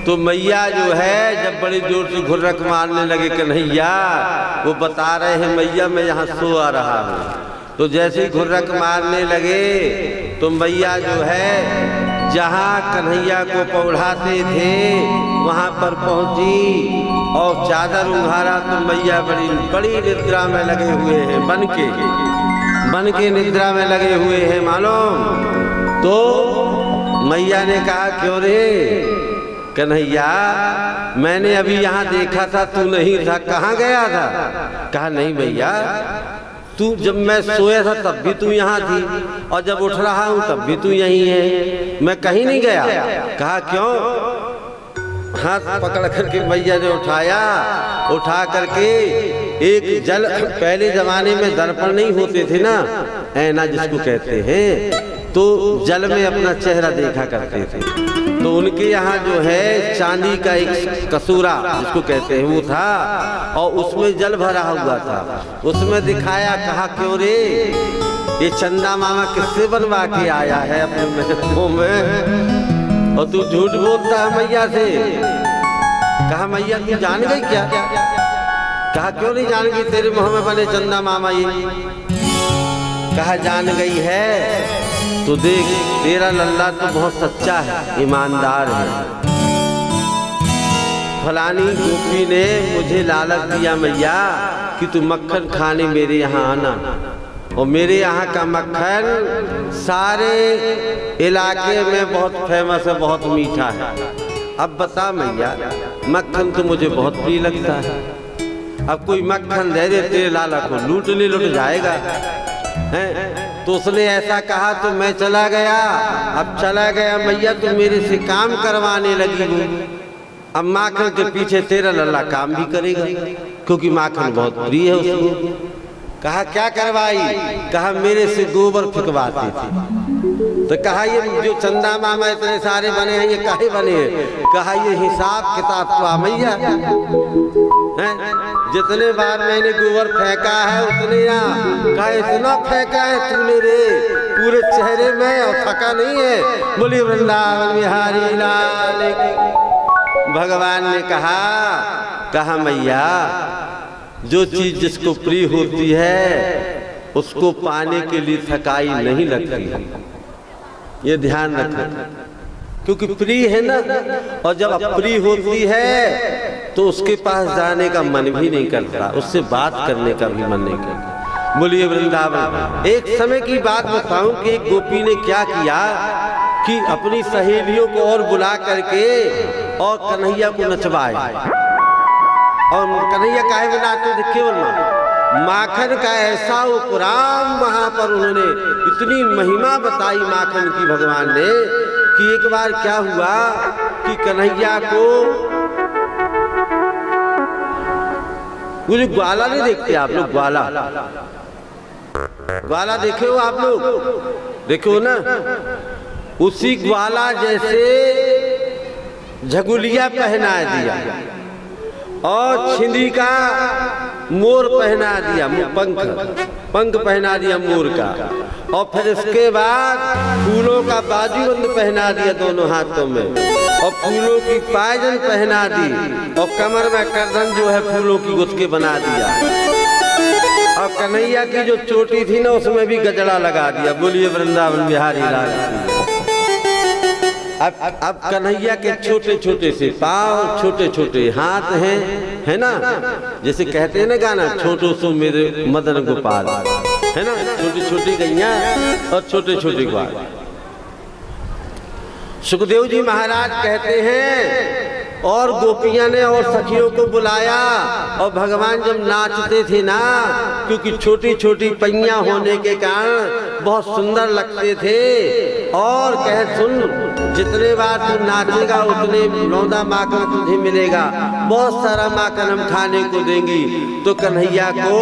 तो मैया जो है जब बड़ी जोर से घुर्रक मारने लगे कन्हैया, वो बता रहे हैं मैया मैं यहाँ सो आ रहा हूँ। तो जैसे ही घुर्रक मारने लगे तो मैया जो है जहाँ कन्हैया को पौढ़ाते थे वहाँ पर पहुँची और चादर उघाड़ा तो मैया बड़ी बड़ी निद्रा में लगे हुए हैं, बन के निद्रा में लगे हुए हैं मालूम। तो मैया ने कहा क्यों रे कन्हैया, मैंने अभी यहाँ देखा था तू नहीं था, कहाँ गया था? कहा नहीं भैया, तू जब मैं सोया था तब भी तू यहाँ थी और जब उठ रहा हूँ तब भी तू यहीं है, मैं कहीं नहीं गया। कहा क्यों? हाथ पकड़ करके मैया ने उठा करके एक जल, पहले जमाने में दर्पण नहीं होते थे ना, ऐना जिसको कहते हैं, तो जल में अपना चेहरा देखा करते थे। तो उनके यहाँ जो है चांदी का एक कसूरा जिसको कहते हैं वो था और उसमें जल भरा हुआ था, उसमें दिखाया। कहा क्यों रे, ये चंदा मामा किससे बनवा के आया है अपने महलों में और तू झूठ बोलता है मैया से? कहा मैया तू जान गई क्या? कहा क्यों नहीं जान गई, तेरे मुँह में बने चंदा मामा ये? कहा जान गई है तो देख तेरा लल्ला तो बहुत सच्चा है, ईमानदार है। फलानी गोपी ने मुझे लालच दिया मैया कि तू मक्खन खाने मेरे यहाँ आना, और मेरे यहाँ का मक्खन सारे इलाके में बहुत फेमस है, बहुत मीठा है। अब बता मैया, मक्खन तो मुझे बहुत प्रिय लगता है, अब कोई मक्खन दे दे तेरे लाला को लूट जाएगा है। तो उसने ऐसा कहा तो मैं चला गया। अब चला गया मैया तो मेरे से काम करवाने लगी हूँ। अब माखन के पीछे तेरा लल्ला काम भी करेगा क्योंकि माखन बहुत प्रिय है उसको। कहा क्या करवाई? कहा मेरे से गोबर फेंकवाती थी। तो कहा ये जो चंदा मामा इतने सारे बने हैं ये काहे बने हैं? कहा ये हिसाब किताब तो मैया है, जितने बार मैंने गोबर फेंका है उतने यहाँ। कहा इतना फेंका है तूने रे पूरे चेहरे में और थका नहीं है? बोली वृंदावन बिहारी लाल की। भगवान ने कहा मैया जो चीज जिसको प्रिय होती है उसको पाने के लिए थकाई नहीं लगती, ये ध्यान रखना, क्योंकि प्रिय है ना। और जब अप्रिय होती है तो उसके पास जाने का मन भी नहीं करता, उससे बात करने का भी मन नहीं करता। बोलिए वृंदावन। एक समय की बात बताऊं कि एक गोपी ने क्या किया कि अपनी सहेलियों को और बुला करके और कन्हैया को नचवाए। और कन्हैया काहे बनाते थे? केवल माखन का ऐसा उपराम वहां पर उन्होंने इतनी महिमा बताई माखन की भगवान ने कि एक बार क्या हुआ कि कन्हैया को वो जो ग्वाला नहीं देखते आप लोग, ग्वाला देखे हो आप लोग? देखे हो ना? उसी ग्वाला जैसे झगुलिया पहना दिया और छिंदी का मोर पहना दिया, पंख पहना दिया मोर का, और फिर इसके बाद फूलों का बाजूबंद पहना दिया दोनों हाथों में, और फूलों की पायजन पहना दी, और कमर में करधन जो है फूलों की गुथ के बना दिया, और कन्हैया की जो चोटी थी ना उसमें भी गजड़ा लगा दिया। बोलिए वृंदावन बिहारी लाल की। अब कन्हैया के छोटे छोटे से पाँव, छोटे छोटे हाथ हैं, है ना? जैसे कहते हैं ना गाना, छोटो सो मेरे मदन गोपाल, है ना? छोटी छोटी गैया और छोटे छोटे ग्वाल। सुखदेव जी महाराज कहते हैं और गोपियां ने और सखियों को बुलाया और भगवान जब नाचते थे ना, क्योंकि छोटी छोटी पैया होने के कारण बहुत सुंदर लगते थे, और कहे सुन जितने बार तू नाचेगा उतने लौंदा माखन तुझे मिलेगा, बहुत सारा माखन हम खाने को देंगी। तो कन्हैया को